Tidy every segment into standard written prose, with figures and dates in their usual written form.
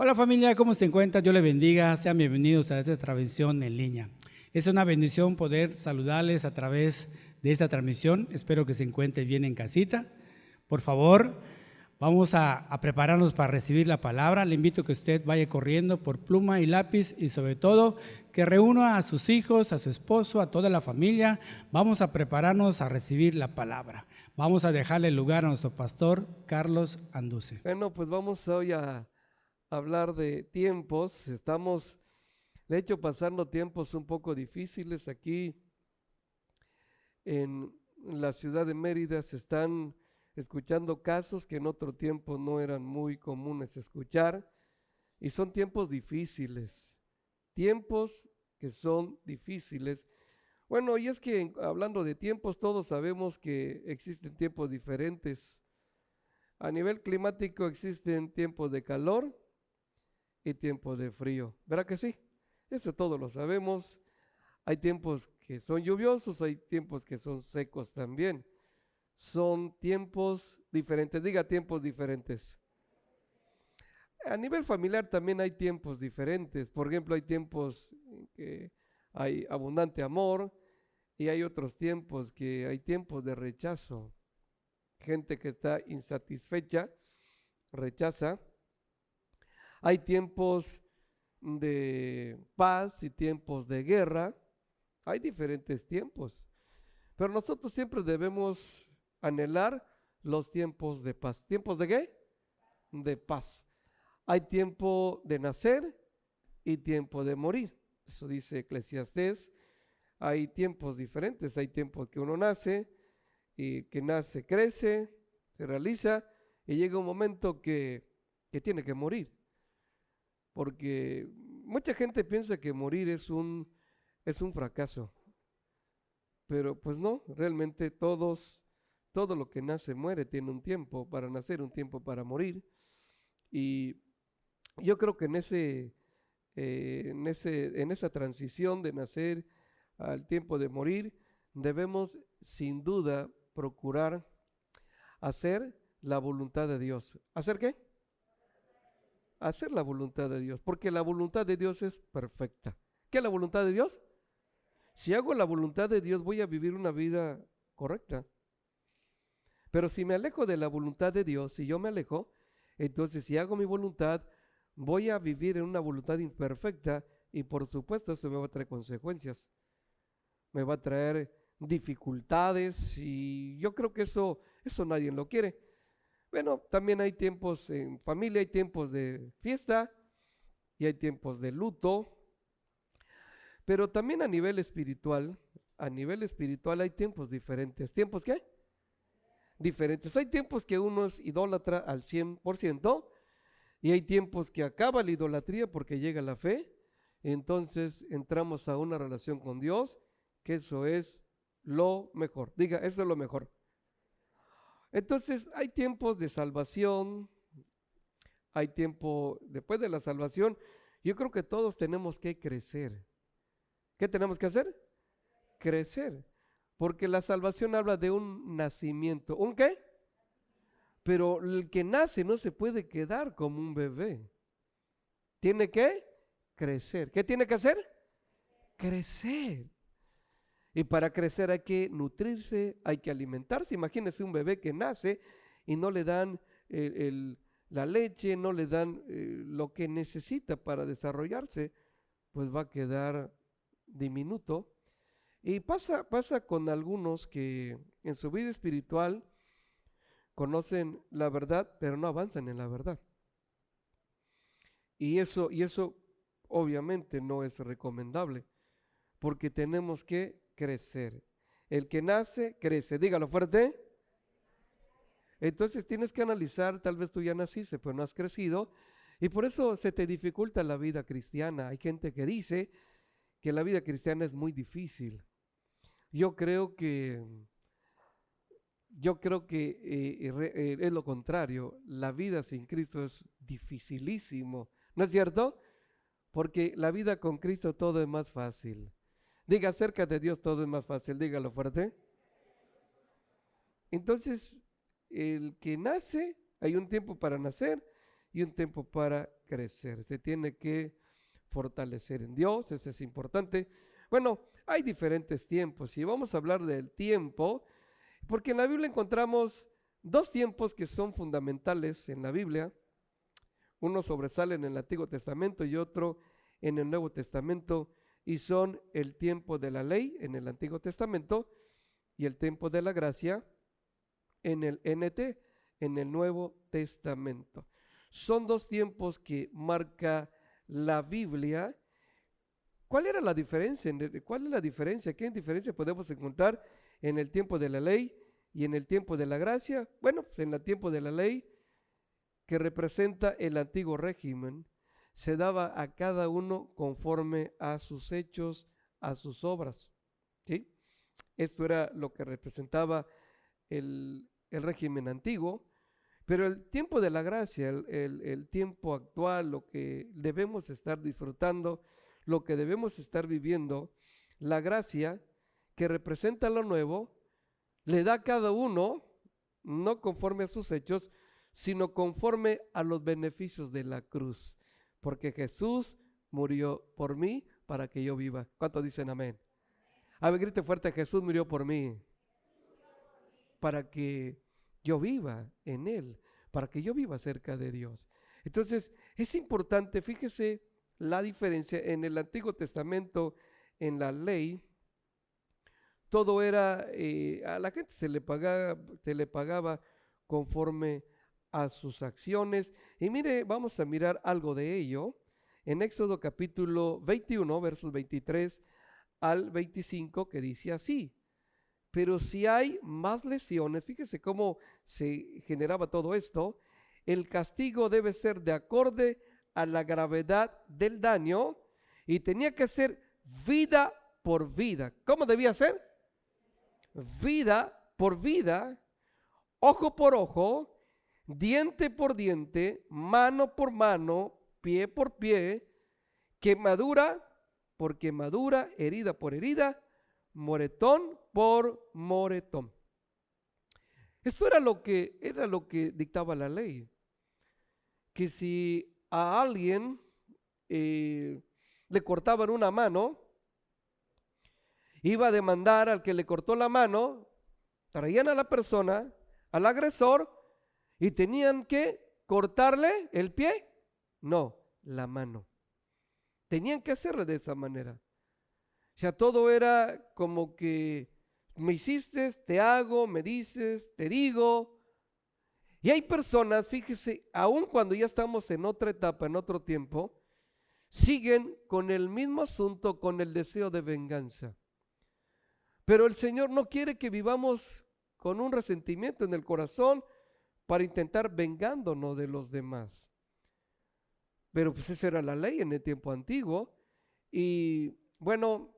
Hola familia, ¿cómo se encuentran? Dios les bendiga, sean bienvenidos a esta transmisión en línea. Es una bendición poder saludarles a través de esta transmisión. Espero que se encuentren bien en casita. Por favor, vamos a prepararnos para recibir la palabra. Le invito a que usted vaya corriendo por pluma y lápiz y sobre todo que reúna a sus hijos, a su esposo, a toda la familia. Vamos a prepararnos a recibir la palabra. Vamos a dejarle el lugar a nuestro pastor Carlos Anduce. Bueno, pues vamos hoy a hablar de tiempos. Estamos, de hecho, pasando tiempos un poco difíciles aquí en la ciudad de Mérida. Se están escuchando casos que en otro tiempo no eran muy comunes escuchar, y son tiempos difíciles, tiempos que son difíciles. Bueno, y es que hablando de tiempos, todos sabemos que existen tiempos diferentes. A nivel climático existen tiempos de calor y tiempos de frío. ¿Verdad que sí? Eso todos lo sabemos. Hay tiempos que son lluviosos, hay tiempos que son secos también. Son tiempos diferentes. Diga tiempos diferentes. A nivel familiar también hay tiempos diferentes. Por ejemplo, hay tiempos en que hay abundante amor y hay otros tiempos que hay tiempos de rechazo. Gente que está insatisfecha, rechaza. Hay tiempos de paz y tiempos de guerra. Hay diferentes tiempos, pero nosotros siempre debemos anhelar los tiempos de paz. ¿Tiempos de qué? De paz. Hay tiempo de nacer y tiempo de morir. Eso dice Eclesiastés. Hay tiempos diferentes. Hay tiempos que uno nace y que nace, crece, se realiza y llega un momento que tiene que morir. Porque mucha gente piensa que morir es un fracaso, pero pues no, realmente todo lo que nace muere, tiene un tiempo para nacer, un tiempo para morir, y yo creo que en esa transición de nacer al tiempo de morir, debemos sin duda procurar hacer la voluntad de Dios. ¿Hacer qué? Hacer la voluntad de Dios, porque la voluntad de Dios es perfecta. ¿Qué es la voluntad de Dios? Si hago la voluntad de Dios, voy a vivir una vida correcta. Pero si me alejo de la voluntad de Dios, si yo me alejo, entonces si hago mi voluntad, voy a vivir en una voluntad imperfecta y por supuesto eso me va a traer consecuencias. Me va a traer dificultades y yo creo que eso nadie lo quiere. Bueno, también hay tiempos en familia, hay tiempos de fiesta y hay tiempos de luto, pero también a nivel espiritual hay tiempos diferentes. ¿Tiempos qué? Diferentes. Hay tiempos que uno es idólatra al 100% y hay tiempos que acaba la idolatría porque llega la fe. Entonces entramos a una relación con Dios, que eso es lo mejor. Diga, eso es lo mejor. Entonces hay tiempos de salvación, hay tiempo después de la salvación. Yo creo que todos tenemos que crecer. ¿Qué tenemos que hacer? Crecer. Porque la salvación habla de un nacimiento. ¿Un qué? Pero el que nace no se puede quedar como un bebé. Tiene que crecer. ¿Qué tiene que hacer? Crecer. Y para crecer hay que nutrirse, hay que alimentarse. Imagínense un bebé que nace y no le dan la leche, no le dan lo que necesita para desarrollarse, pues va a quedar diminuto. Y pasa con algunos que en su vida espiritual conocen la verdad, pero no avanzan en la verdad. Y eso obviamente no es recomendable, porque tenemos que crecer. El que nace, crece. Dígalo fuerte. Entonces tienes que analizar, tal vez tú ya naciste, pero no has crecido, y por eso se te dificulta la vida cristiana. Hay gente que dice que la vida cristiana es muy difícil. Yo creo que es lo contrario. La vida sin Cristo es dificilísimo. ¿No es cierto? Porque la vida con Cristo todo es más fácil. Diga, cerca de Dios todo es más fácil. Dígalo fuerte. Entonces, el que nace, hay un tiempo para nacer y un tiempo para crecer. Se tiene que fortalecer en Dios, eso es importante. Bueno, hay diferentes tiempos y vamos a hablar del tiempo, porque en la Biblia encontramos dos tiempos que son fundamentales en la Biblia. Uno sobresale en el Antiguo Testamento y otro en el Nuevo Testamento, y son el tiempo de la ley en el Antiguo Testamento y el tiempo de la gracia en el NT, en el Nuevo Testamento. Son dos tiempos que marca la Biblia. ¿Cuál era la diferencia? ¿Cuál es la diferencia? ¿Qué diferencia podemos encontrar en el tiempo de la ley y en el tiempo de la gracia? Bueno, pues en el tiempo de la ley, que representa el antiguo régimen, se daba a cada uno conforme a sus hechos, a sus obras, ¿sí? Esto era lo que representaba el régimen antiguo. Pero el tiempo de la gracia, el tiempo actual, lo que debemos estar disfrutando, lo que debemos estar viviendo, la gracia que representa lo nuevo, le da a cada uno, no conforme a sus hechos, sino conforme a los beneficios de la cruz. Porque Jesús murió por mí para que yo viva. ¿Cuántos dicen amén? A ver, grite fuerte: Jesús murió por mí para que yo viva en Él, para que yo viva cerca de Dios. Entonces, es importante, fíjese la diferencia. En el Antiguo Testamento, en la ley, todo era, a la gente se le pagaba conforme a sus acciones. Y mire, vamos a mirar algo de ello en Éxodo capítulo 21, versos 23 al 25, que dice así: pero si hay más lesiones, fíjese cómo se generaba todo esto, el castigo debe ser de acorde a la gravedad del daño, y tenía que ser vida por vida. ¿Cómo debía ser? Vida por vida, ojo por ojo, diente por diente, mano por mano, pie por pie, quemadura por quemadura, herida por herida, moretón por moretón. Esto era lo que dictaba la ley, que si a alguien le cortaban una mano, iba a demandar al que le cortó la mano, traían a la persona, al agresor, y tenían que cortarle el pie, no, la mano. Tenían que hacerle de esa manera. O sea, todo era como que me hiciste, te hago, me dices, te digo. Y hay personas, fíjese, aun cuando ya estamos en otra etapa, en otro tiempo, siguen con el mismo asunto, con el deseo de venganza. Pero el Señor no quiere que vivamos con un resentimiento en el corazón para intentar vengándonos de los demás. Pero pues esa era la ley en el tiempo antiguo. Y bueno,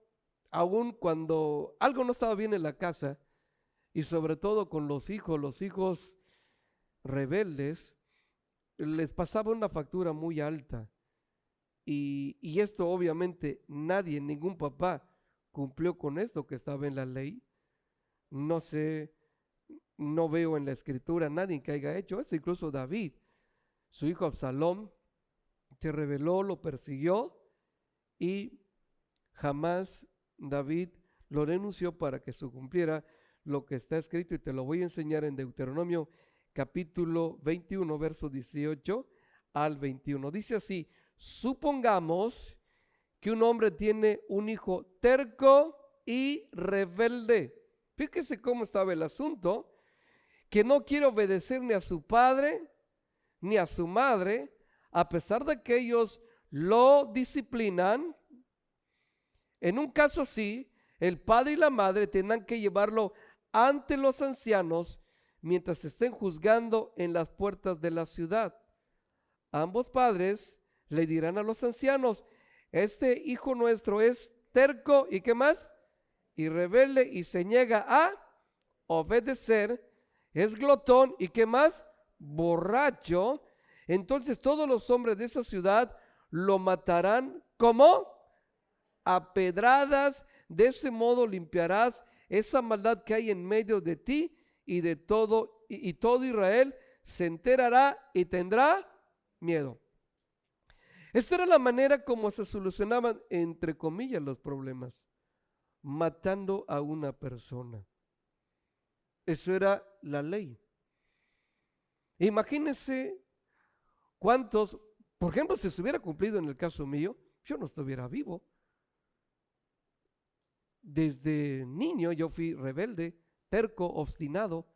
aun cuando algo no estaba bien en la casa, y sobre todo con los hijos rebeldes, les pasaba una factura muy alta. Y esto obviamente nadie, ningún papá cumplió con esto que estaba en la ley. No sé, no veo en la escritura nadie que haya hecho esto. Incluso David, su hijo Absalón, se rebeló, lo persiguió, y jamás David lo denunció para que se cumpliera lo que está escrito, y te lo voy a enseñar en Deuteronomio capítulo 21, versos 18 al 21. Dice así: supongamos que un hombre tiene un hijo terco y rebelde. Fíjese cómo estaba el asunto, que no quiere obedecer ni a su padre ni a su madre, a pesar de que ellos lo disciplinan. En un caso así, el padre y la madre tendrán que llevarlo ante los ancianos mientras estén juzgando en las puertas de la ciudad. Ambos padres le dirán a los ancianos: este hijo nuestro es terco y ¿qué más? Y rebelde, y se niega a obedecer, es glotón y ¿qué más? Borracho. Entonces todos los hombres de esa ciudad lo matarán como a pedradas. De ese modo limpiarás esa maldad que hay en medio de ti, y de todo, y todo Israel se enterará y tendrá miedo. Esta era la manera como se solucionaban, entre comillas, los problemas, matando a una persona. Eso era la ley. Imagínense cuántos, por ejemplo, si se hubiera cumplido en el caso mío, yo no estuviera vivo. Desde niño yo fui rebelde, terco, obstinado.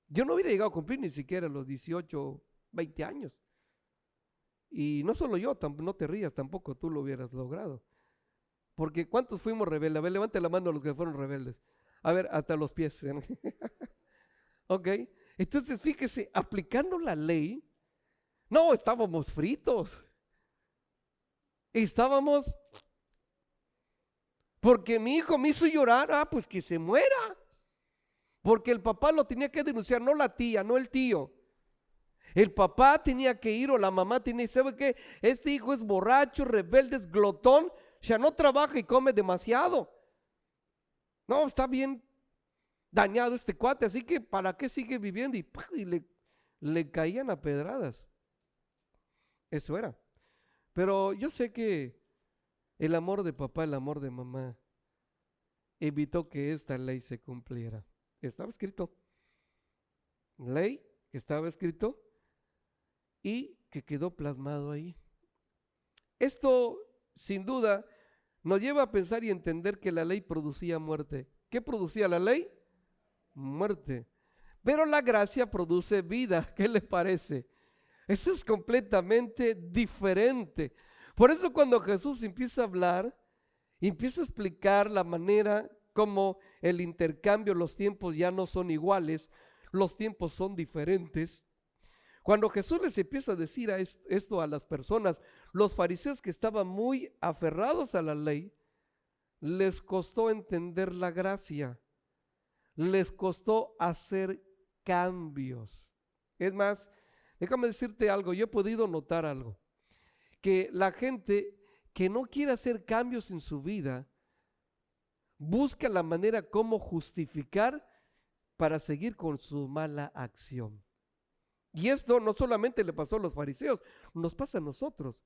Yo no hubiera llegado a cumplir ni siquiera los 18, 20 años. Y no solo yo, no te rías, tampoco tú lo hubieras logrado. Porque ¿cuántos fuimos rebeldes? A ver, levante la mano los que fueron rebeldes. A ver, hasta los pies. Ok, entonces fíjese, aplicando la ley, no, estábamos fritos. Estábamos, porque mi hijo me hizo llorar, pues que se muera. Porque el papá lo tenía que denunciar, no la tía, no el tío. El papá tenía que ir o la mamá tenía, ¿sabe qué? Este hijo es borracho, rebelde, es glotón, o sea, no trabaja y come demasiado. No, está bien dañado este cuate, así que ¿para qué sigue viviendo? Y le caían a pedradas. Eso era. Pero yo sé que el amor de papá, el amor de mamá, evitó que esta ley se cumpliera. Estaba escrito. Ley que estaba escrito y que quedó plasmado ahí. Esto, sin duda, nos lleva a pensar y entender que la ley producía muerte. ¿Qué producía la ley? Muerte. Pero la gracia produce vida. ¿Qué les parece? Eso es completamente diferente. Por eso cuando Jesús empieza a hablar, empieza a explicar la manera como el intercambio, los tiempos ya no son iguales, los tiempos son diferentes. Cuando Jesús les empieza a decir esto a las personas, los fariseos que estaban muy aferrados a la ley, les costó entender la gracia, les costó hacer cambios. Es más, déjame decirte algo, yo he podido notar algo, que la gente que no quiere hacer cambios en su vida, busca la manera como justificar para seguir con su mala acción. Y esto no solamente le pasó a los fariseos, nos pasa a nosotros.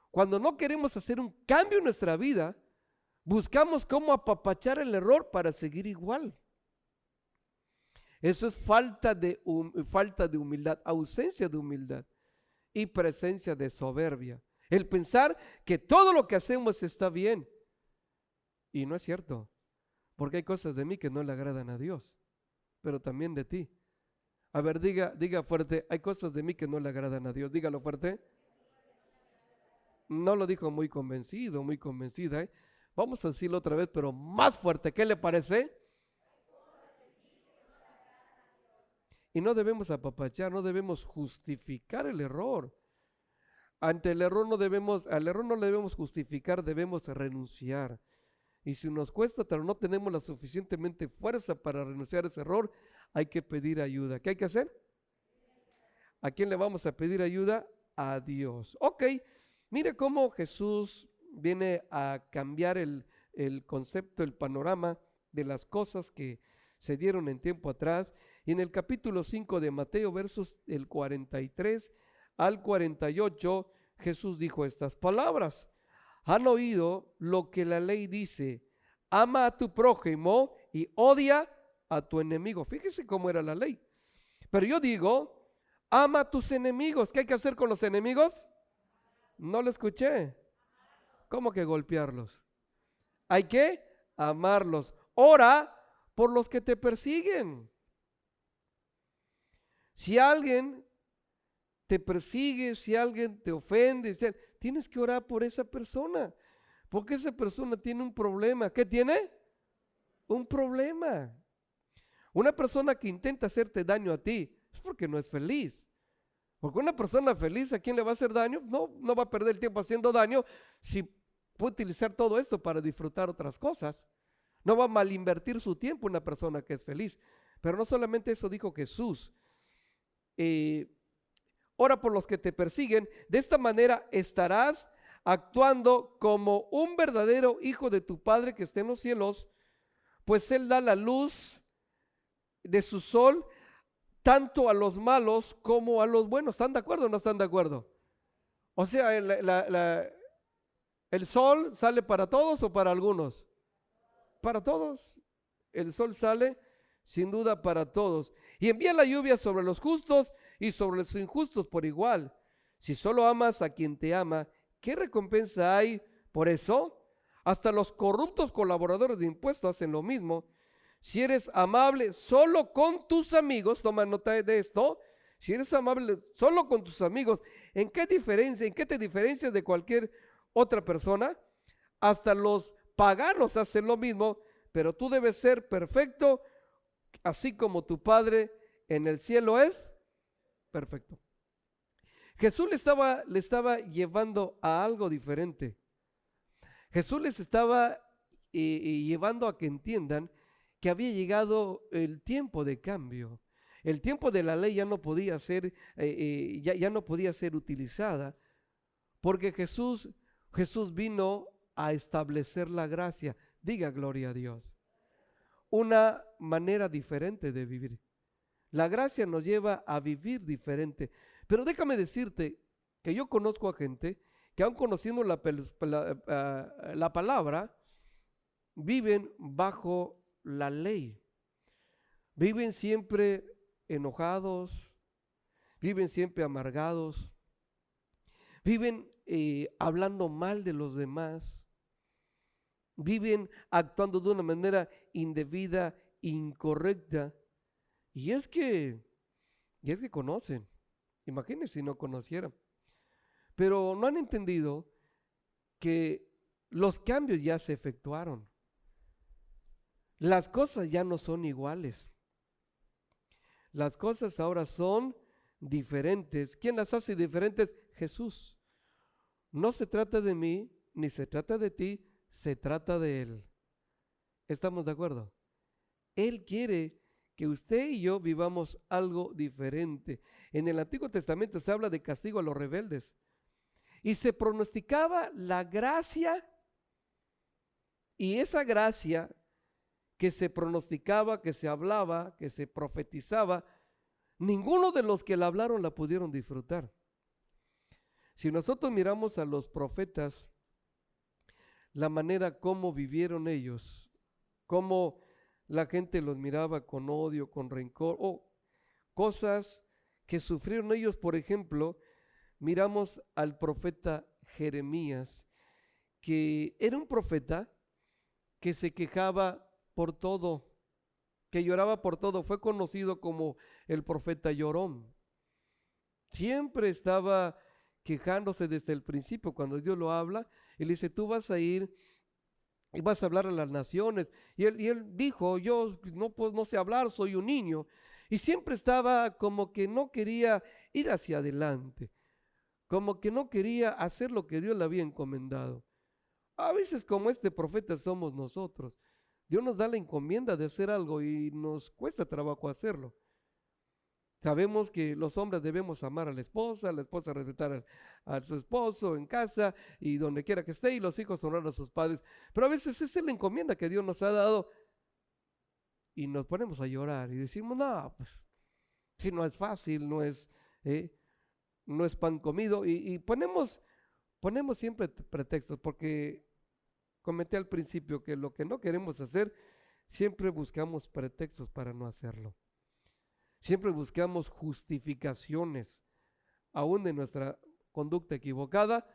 Cuando no queremos hacer un cambio en nuestra vida, buscamos cómo apapachar el error para seguir igual. Eso es falta de humildad, ausencia de humildad y presencia de soberbia. El pensar que todo lo que hacemos está bien. Y no es cierto, porque hay cosas de mí que no le agradan a Dios, pero también de ti. A ver, diga fuerte, hay cosas de mí que no le agradan a Dios. Dígalo fuerte. No lo dijo muy convencido, muy convencida. Vamos a decirlo otra vez, pero más fuerte. ¿Qué le parece? Y no debemos apapachar, no debemos justificar el error. Ante el error al error no le debemos justificar, debemos renunciar. Y si nos cuesta, pero no tenemos la suficientemente fuerza para renunciar a ese error, hay que pedir ayuda. ¿Qué hay que hacer? ¿A quién le vamos a pedir ayuda? A Dios. Ok, mire cómo Jesús viene a cambiar el concepto, el panorama de las cosas que se dieron en tiempo atrás. Y en el capítulo 5 de Mateo, versos del 43 al 48, Jesús dijo estas palabras. Han oído lo que la ley dice, ama a tu prójimo y odia a tu enemigo. Fíjese cómo era la ley. Pero yo digo, ama a tus enemigos. ¿Qué hay que hacer con los enemigos? No lo escuché. ¿Cómo que golpearlos? Hay que amarlos. Ora por los que te persiguen. Si alguien te persigue, si alguien te ofende, tienes que orar por esa persona, porque esa persona tiene un problema. ¿Qué tiene? Un problema. Una persona que intenta hacerte daño a ti es porque no es feliz. Porque una persona feliz, ¿a quién le va a hacer daño? No va a perder el tiempo haciendo daño si puede utilizar todo esto para disfrutar otras cosas. No va a malinvertir su tiempo una persona que es feliz. Pero no solamente eso dijo Jesús. Ora por los que te persiguen. De esta manera estarás actuando como un verdadero hijo de tu Padre que está en los cielos, pues Él da la luz de su sol tanto a los malos como a los buenos. ¿Están de acuerdo o no están de acuerdo? O sea, el sol sale para todos o para algunos. Para todos. El sol sale sin duda para todos. Y envía la lluvia sobre los justos y sobre los injustos por igual. Si solo amas a quien te ama, ¿qué recompensa hay por eso? Hasta los corruptos colaboradores de impuestos hacen lo mismo. Si eres amable solo con tus amigos, toma nota de esto, si eres amable solo con tus amigos, ¿en qué te diferencias de cualquier otra persona? Hasta los paganos hacen lo mismo, pero tú debes ser perfecto, así como tu Padre en el cielo es perfecto. Jesús le estaba llevando a algo diferente. Jesús les estaba llevando a que entiendan que había llegado el tiempo de cambio. El tiempo de la ley ya no podía ser, ya no podía ser utilizada, porque Jesús vino a establecer la gracia. Diga gloria a Dios. Una manera diferente de vivir. La gracia nos lleva a vivir diferente. Pero déjame decirte que yo conozco a gente que aun conociendo la palabra, viven bajo la ley. Viven siempre enojados, viven siempre amargados, viven hablando mal de los demás, viven actuando de una manera indebida, incorrecta. Y es que conocen. Imagínense si no conocieran. Pero no han entendido que los cambios ya se efectuaron. Las cosas ya no son iguales. Las cosas ahora son diferentes. ¿Quién las hace diferentes? Jesús. No se trata de mí, ni se trata de ti, se trata de Él. ¿Estamos de acuerdo? Él quiere que usted y yo vivamos algo diferente. En el Antiguo Testamento se habla de castigo a los rebeldes. Y se pronosticaba la gracia, y esa gracia que se pronosticaba, que se hablaba, que se profetizaba, ninguno de los que la hablaron la pudieron disfrutar. Si nosotros miramos a los profetas, la manera como vivieron ellos, cómo la gente los miraba con odio, con rencor, o cosas que sufrieron ellos. Por ejemplo, miramos al profeta Jeremías, que era un profeta que se quejaba por todo, que lloraba por todo. Fue conocido como el profeta llorón. Siempre estaba quejándose desde el principio. Cuando Dios lo habla, él dice: tú vas a ir y vas a hablar a las naciones. Y él dijo: yo no sé hablar, soy un niño. Y siempre estaba como que no quería ir hacia adelante, como que no quería hacer lo que Dios le había encomendado. A veces, como este profeta, somos nosotros. Dios nos da la encomienda de hacer algo y nos cuesta trabajo hacerlo. Sabemos que los hombres debemos amar a la esposa respetar a su esposo en casa y donde quiera que esté, y los hijos honrar a sus padres. Pero a veces esa es la encomienda que Dios nos ha dado y nos ponemos a llorar y decimos: no, pues si no es fácil, no es pan comido, y ponemos siempre pretextos, porque comenté al principio que lo que no queremos hacer, siempre buscamos pretextos para no hacerlo. Siempre buscamos justificaciones, aún de nuestra conducta equivocada,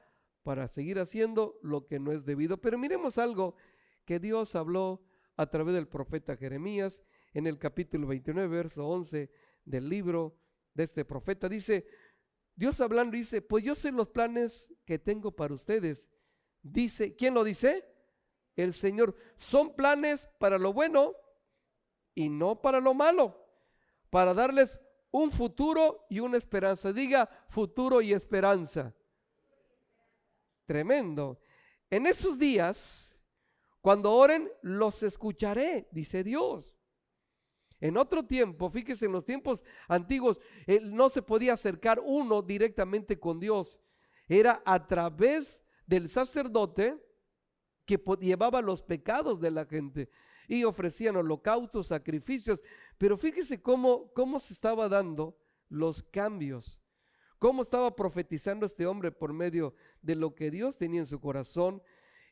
para seguir haciendo lo que no es debido. Pero miremos algo que Dios habló a través del profeta Jeremías en el capítulo 29, verso 11 del libro de este profeta. Dice, Dios hablando, dice: pues yo sé los planes que tengo para ustedes. Dice, ¿quién lo dice? El Señor. Son planes para lo bueno y no para lo malo, para darles un futuro y una esperanza. Diga: futuro y esperanza. Tremendo. En esos días, cuando oren, los escucharé, dice Dios. En otro tiempo, fíjese, en los tiempos antiguos, no se podía acercar uno directamente con Dios. Era a través del sacerdote que llevaba los pecados de la gente y ofrecían holocaustos, sacrificios. Pero fíjese cómo se estaba dando los cambios, cómo estaba profetizando este hombre por medio de lo que Dios tenía en su corazón.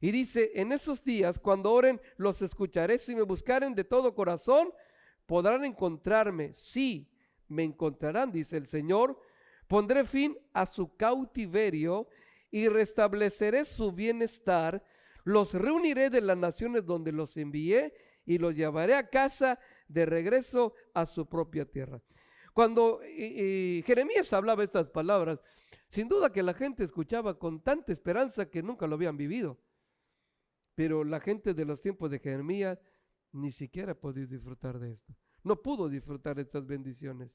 Y dice, en esos días, cuando oren, los escucharé. Si me buscaren de todo corazón, podrán encontrarme. Sí, me encontrarán, dice el Señor. Pondré fin a su cautiverio y restableceré su bienestar. Los reuniré de las naciones donde los envié y los llevaré a casa de regreso a su propia tierra. Cuando Jeremías hablaba estas palabras, sin duda que la gente escuchaba con tanta esperanza que nunca lo habían vivido. Pero la gente de los tiempos de Jeremías ni siquiera podía disfrutar de esto. No pudo disfrutar de estas bendiciones.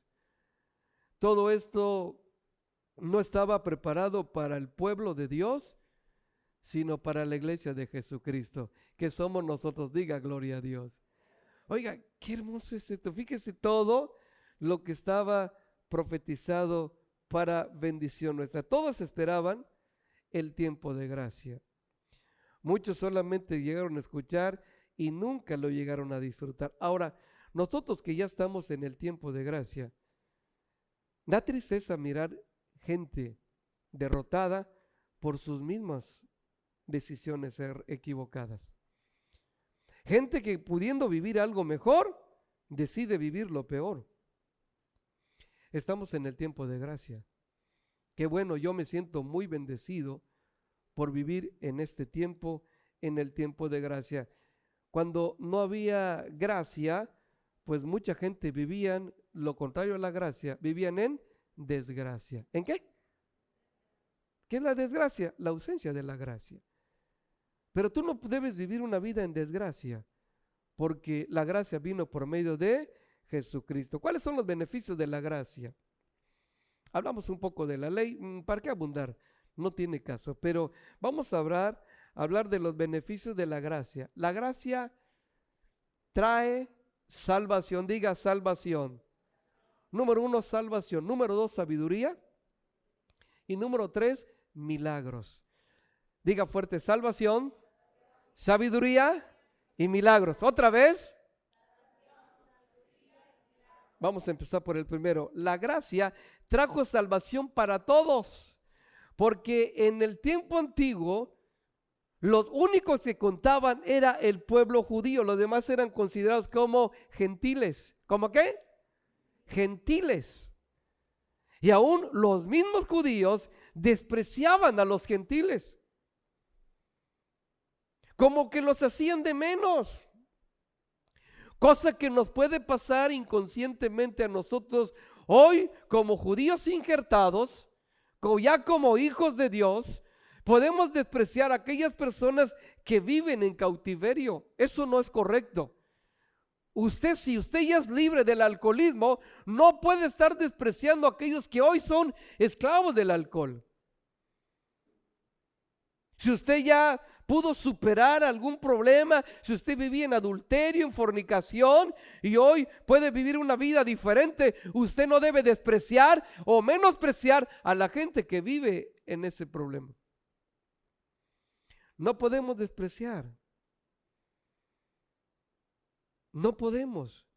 Todo esto no estaba preparado para el pueblo de Dios, sino para la iglesia de Jesucristo, que somos nosotros. Diga gloria a Dios. Oiga, qué hermoso es esto. Fíjese todo lo que estaba profetizado para bendición nuestra. Todos esperaban el tiempo de gracia. Muchos solamente llegaron a escuchar y nunca lo llegaron a disfrutar. Ahora, nosotros que ya estamos en el tiempo de gracia, da tristeza mirar gente derrotada por sus mismas decisiones equivocadas. Gente que pudiendo vivir algo mejor, decide vivir lo peor. Estamos en el tiempo de gracia. Qué bueno, yo me siento muy bendecido por vivir en este tiempo, en el tiempo de gracia. Cuando no había gracia, pues mucha gente vivían lo contrario a la gracia, vivían en desgracia. ¿En qué? ¿Qué es la desgracia? La ausencia de la gracia. Pero tú no debes vivir una vida en desgracia, porque la gracia vino por medio de Jesucristo. ¿Cuáles son los beneficios de la gracia? Hablamos un poco de la ley, ¿para qué abundar? No tiene caso, pero vamos a hablar de los beneficios de la gracia. La gracia trae salvación, diga salvación. Número 1, salvación. Número 2, sabiduría. Y número 3, milagros. Diga fuerte, salvación, sabiduría y milagros. Otra vez. Vamos a empezar por el primero. La gracia trajo salvación para todos, porque en el tiempo antiguo los únicos que contaban era el pueblo judío. Los demás eran considerados como gentiles. ¿Cómo qué? Gentiles. Y aún los mismos judíos despreciaban a los gentiles, como que los hacían de menos. Cosa que nos puede pasar inconscientemente a nosotros hoy como judíos injertados, ya como hijos de Dios. Podemos despreciar a aquellas personas que viven en cautiverio. Eso no es correcto. Si usted ya es libre del alcoholismo, no puede estar despreciando a aquellos que hoy son esclavos del alcohol. Si usted ya pudo superar algún problema, si usted vivía en adulterio, en fornicación, y hoy puede vivir una vida diferente, usted no debe despreciar o menospreciar a la gente que vive en ese problema. No podemos despreciar. No podemos.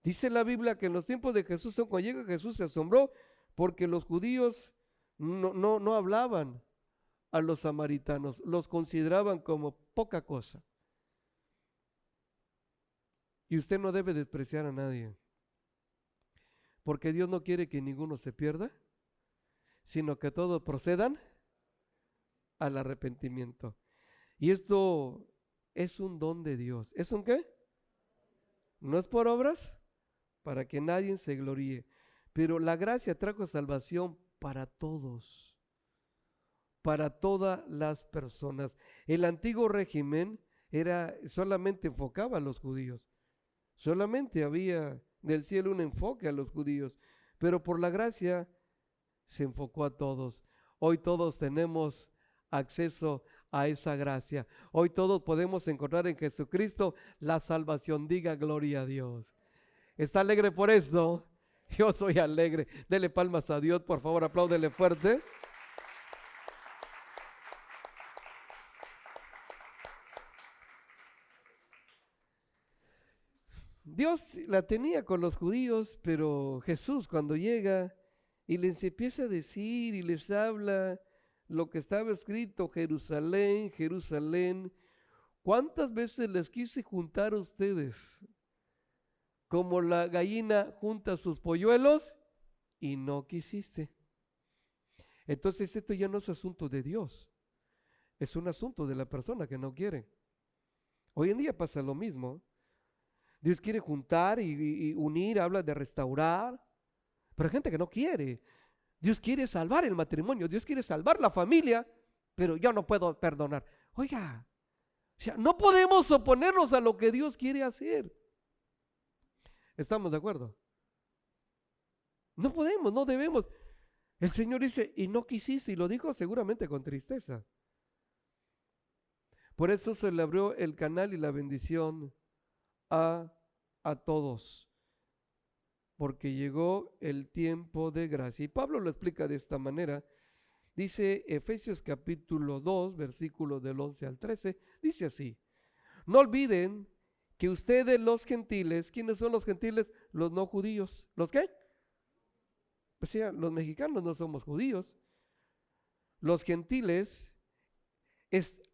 Dice la Biblia que en los tiempos de Jesús, cuando llega Jesús, se asombró porque los judíos no hablaban a los samaritanos, los consideraban como poca cosa. Y usted no debe despreciar a nadie, porque Dios no quiere que ninguno se pierda, sino que todos procedan al arrepentimiento. Y esto es un don de Dios. ¿Es un qué? No es por obras, para que nadie se gloríe. Pero la gracia trajo salvación para todos, para todas las personas. El antiguo régimen solamente enfocaba a los judíos. Solamente había del cielo un enfoque a los judíos. Pero por la gracia se enfocó a todos. Hoy todos tenemos acceso a esa gracia. Hoy todos podemos encontrar en Jesucristo la salvación. Diga gloria a Dios. ¿Está alegre por esto? Yo soy alegre. Dele palmas a Dios, por favor, apláudele fuerte. Dios la tenía con los judíos, pero Jesús cuando llega y les empieza a decir y les habla lo que estaba escrito: Jerusalén, Jerusalén, ¿cuántas veces les quise juntar a ustedes como la gallina junta sus polluelos y no quisiste? Entonces esto ya no es asunto de Dios, es un asunto de la persona que no quiere. Hoy en día pasa lo mismo. Dios quiere juntar y unir, habla de restaurar, pero hay gente que no quiere. Dios quiere salvar el matrimonio, Dios quiere salvar la familia, pero yo no puedo perdonar. Oiga, o sea, no podemos oponernos a lo que Dios quiere hacer. ¿Estamos de acuerdo? No podemos, no debemos. El Señor dice: y no quisiste, y lo dijo seguramente con tristeza. Por eso se le abrió el canal y la bendición a todos, porque llegó el tiempo de gracia. Y Pablo lo explica de esta manera. Dice Efesios capítulo 2, versículos del 11 al 13, dice así: no olviden que ustedes los gentiles, ¿quiénes son los gentiles? Los no judíos. ¿Los qué? O sea, los mexicanos no somos judíos. Los gentiles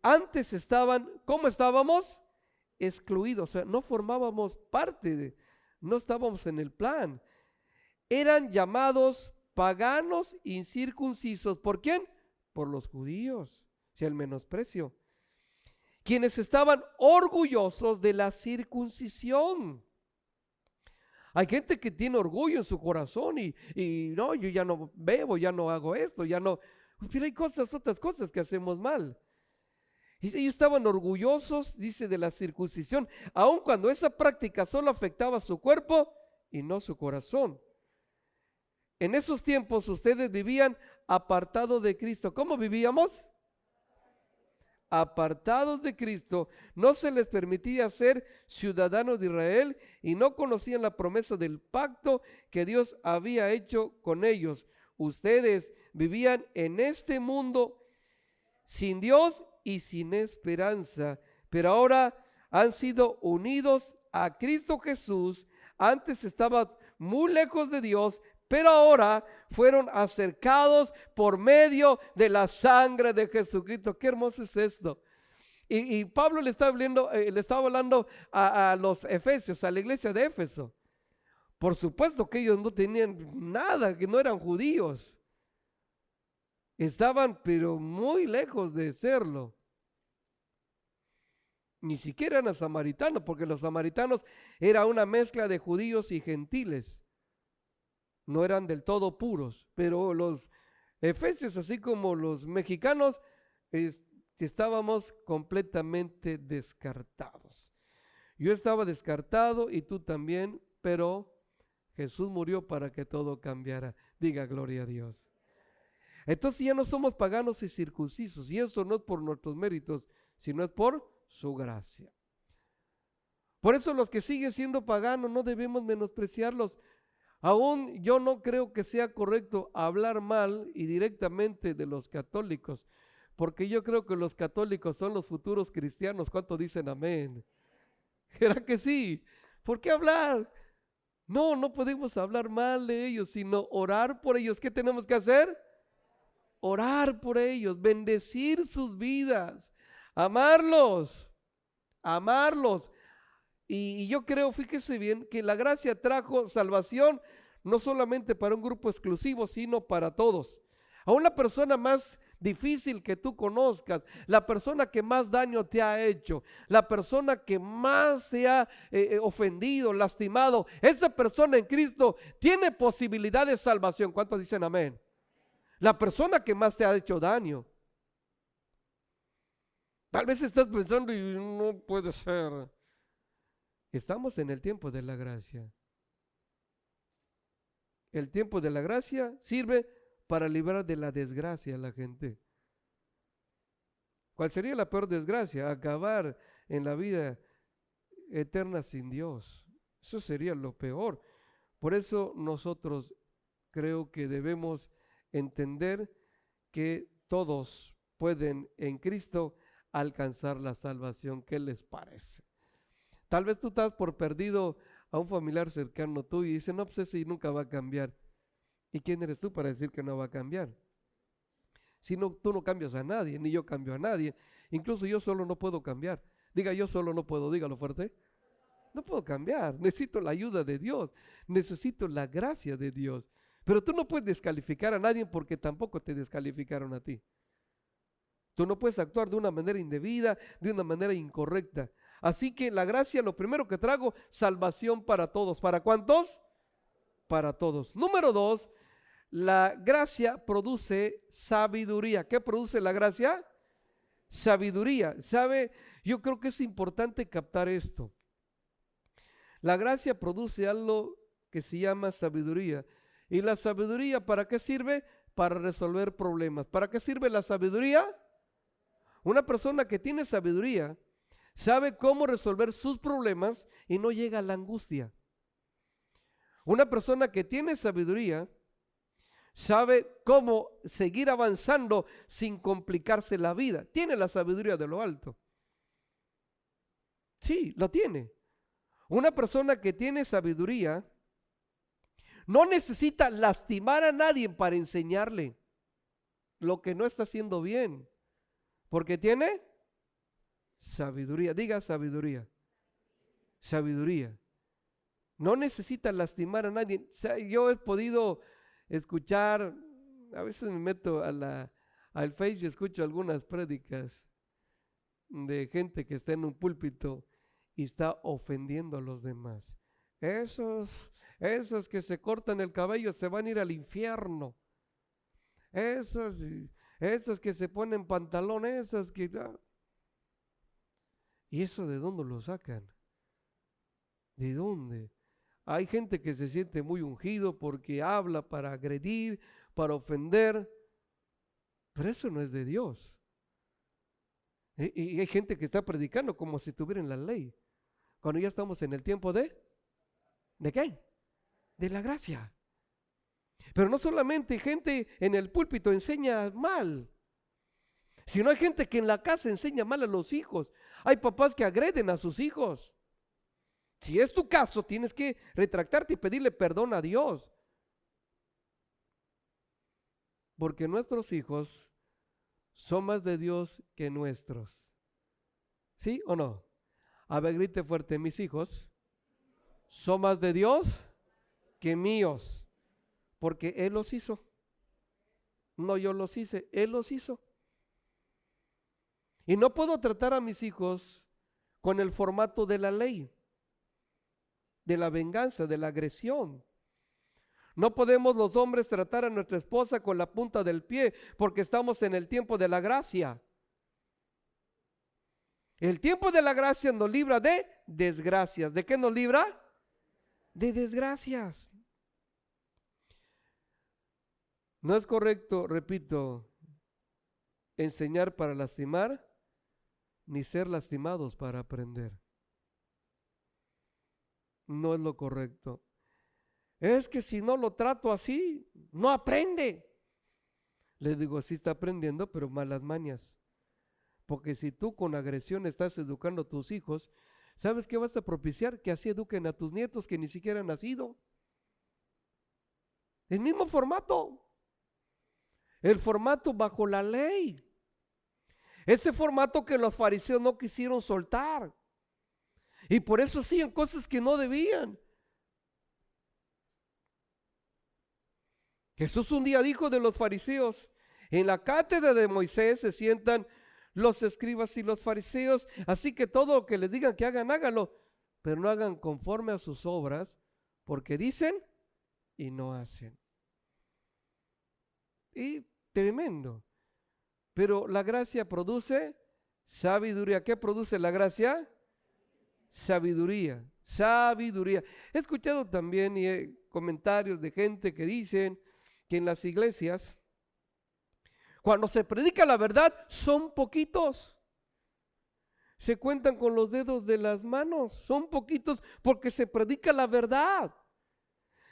antes estaban, ¿cómo estábamos? Excluidos, o sea, no formábamos parte no estábamos en el plan. Eran llamados paganos incircuncisos. ¿Por quién? Por los judíos, o sea, el menosprecio. Quienes estaban orgullosos de la circuncisión. Hay gente que tiene orgullo en su corazón y no, yo ya no bebo, ya no hago esto, ya no. Pero hay otras cosas que hacemos mal. Y ellos estaban orgullosos, dice, de la circuncisión, aun cuando esa práctica solo afectaba su cuerpo y no su corazón. En esos tiempos ustedes vivían apartados de Cristo. ¿Cómo vivíamos? Apartados de Cristo. No se les permitía ser ciudadanos de Israel y no conocían la promesa del pacto que Dios había hecho con ellos. Ustedes vivían en este mundo sin Dios y sin esperanza, pero ahora han sido unidos a Cristo Jesús. Antes estaban muy lejos de Dios, pero ahora fueron acercados por medio de la sangre de Jesucristo. Qué hermoso es esto. Y Pablo le estaba hablando a los efesios, a la iglesia de Éfeso. Por supuesto que ellos no tenían nada, que no eran judíos. Estaban pero muy lejos de serlo. Ni siquiera eran samaritanos, porque los samaritanos era una mezcla de judíos y gentiles. No eran del todo puros, pero los efesios, así como los mexicanos, estábamos completamente descartados. Yo estaba descartado y tú también, pero Jesús murió para que todo cambiara. Diga gloria a Dios. Entonces ya no somos paganos y circuncisos, y eso no es por nuestros méritos, sino es por su gracia. Por eso los que siguen siendo paganos no debemos menospreciarlos. Aún yo no creo que sea correcto hablar mal y directamente de los católicos, porque yo creo que los católicos son los futuros cristianos. ¿Cuántos dicen amén? ¿Será que sí? ¿Por qué hablar? No podemos hablar mal de ellos, sino orar por ellos. ¿Qué tenemos que hacer? Orar por ellos, bendecir sus vidas, amarlos. Y yo creo, fíjese bien, que la gracia trajo salvación no solamente para un grupo exclusivo, sino para todos. Aún la persona más difícil que tú conozcas, la persona que más daño te ha hecho, la persona que más te ha ofendido, lastimado, esa persona en Cristo tiene posibilidad de salvación. ¿Cuántos dicen amén? La persona que más te ha hecho daño. Tal vez estás pensando y no puede ser. Estamos en el tiempo de la gracia. El tiempo de la gracia sirve para librar de la desgracia a la gente. ¿Cuál sería la peor desgracia? Acabar en la vida eterna sin Dios. Eso sería lo peor. Por eso nosotros creo que debemos entender que todos pueden en Cristo alcanzar la salvación. ¿Qué les parece? Tal vez tú estás por perdido a un familiar cercano tuyo y dice, no, pues ese nunca va a cambiar. ¿Y quién eres tú para decir que no va a cambiar? Si no, tú no cambias a nadie, ni yo cambio a nadie. Incluso yo solo no puedo cambiar. Diga, yo solo no puedo, dígalo fuerte. No puedo cambiar, necesito la ayuda de Dios, necesito la gracia de Dios. Pero tú no puedes descalificar a nadie porque tampoco te descalificaron a ti. Tú no puedes actuar de una manera indebida, de una manera incorrecta. Así que la gracia, lo primero que trago, salvación para todos. ¿Para cuántos? Para todos. Número 2, la gracia produce sabiduría. ¿Qué produce la gracia? Sabiduría. ¿Sabe? Yo creo que es importante captar esto. La gracia produce algo que se llama sabiduría. ¿Y la sabiduría para qué sirve? Para resolver problemas. ¿Para qué sirve la sabiduría? Una persona que tiene sabiduría sabe cómo resolver sus problemas y no llega a la angustia. Una persona que tiene sabiduría sabe cómo seguir avanzando sin complicarse la vida. Tiene la sabiduría de lo alto. Sí, lo tiene. Una persona que tiene sabiduría no necesita lastimar a nadie para enseñarle lo que no está haciendo bien, porque tiene sabiduría. Diga sabiduría. Sabiduría. No necesita lastimar a nadie. O sea, yo he podido escuchar, a veces me meto al Face y escucho algunas prédicas de gente que está en un púlpito y está ofendiendo a los demás. Esos que se cortan el cabello se van a ir al infierno. Esas que se ponen pantalón, esas que... ¿Y eso de dónde lo sacan? ¿De dónde? Hay gente que se siente muy ungido porque habla para agredir, para ofender, pero eso no es de Dios. Y hay gente que está predicando como si estuviera en la ley, cuando ya estamos en el tiempo ¿de qué? De la gracia. Pero no solamente gente en el púlpito enseña mal, sino hay gente que en la casa enseña mal a los hijos. Hay papás que agreden a sus hijos. Si es tu caso, tienes que retractarte y pedirle perdón a Dios. Porque nuestros hijos son más de Dios que nuestros. ¿Sí o no? A ver, grite fuerte, mis hijos son más de Dios que míos. Porque Él los hizo. No yo los hice, Él los hizo. Y no puedo tratar a mis hijos con el formato de la ley, de la venganza, de la agresión. No podemos los hombres tratar a nuestra esposa con la punta del pie porque estamos en el tiempo de la gracia. El tiempo de la gracia nos libra de desgracias. ¿De qué nos libra? De desgracias. No es correcto, repito, enseñar para lastimar, ni ser lastimados para aprender. No es lo correcto. Es que si no lo trato así, no aprende. Le digo, sí está aprendiendo, pero malas mañas. Porque si tú con agresión estás educando a tus hijos, ¿sabes qué vas a propiciar? Que así eduquen a tus nietos que ni siquiera han nacido. El mismo formato. El formato bajo la ley. Ese formato que los fariseos no quisieron soltar. Y por eso hacían cosas que no debían. Jesús un día dijo de los fariseos, en la cátedra de Moisés se sientan los escribas y los fariseos, así que todo lo que les digan que hagan, háganlo, pero no hagan conforme a sus obras, porque dicen y no hacen. Y tremendo. Pero la gracia produce sabiduría. ¿Qué produce la gracia? Sabiduría, sabiduría. He escuchado también comentarios de gente que dicen que en las iglesias, cuando se predica la verdad, son poquitos. Se cuentan con los dedos de las manos, son poquitos porque se predica la verdad.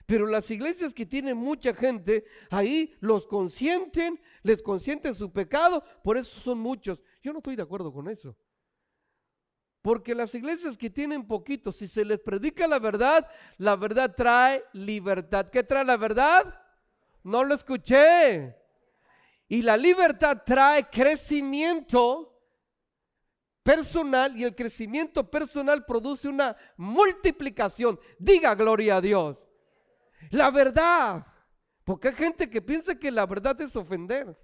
Pero las iglesias que tienen mucha gente, ahí los consienten, les consienten su pecado, por eso son muchos. Yo no estoy de acuerdo con eso. Porque las iglesias que tienen poquito, si se les predica la verdad trae libertad. ¿Qué trae la verdad? No lo escuché. Y la libertad trae crecimiento personal, y el crecimiento personal produce una multiplicación. Diga gloria a Dios. La verdad. Porque hay gente que piensa que la verdad es ofender.